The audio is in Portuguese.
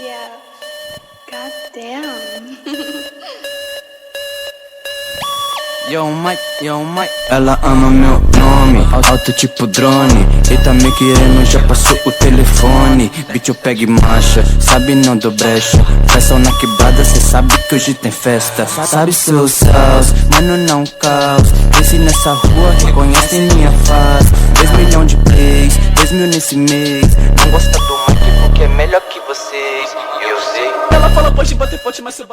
Yeah. Goddamn. Yo, Mike, ela ama meu nome, alto tipo drone. E tá me querendo, já passou o telefone. Bitch, eu pego e marcha, sabe não dou brecha. Festa na quebrada, cê sabe que hoje tem festa. Sabe seus saus, mano não caos. Desce nessa rua, reconhece minha face. 2 milhões de plays, 2 mil nesse mês. Não gosta do Mike porque é melhor que vocês, eu sei. Ela fala pode bater, pode, mas você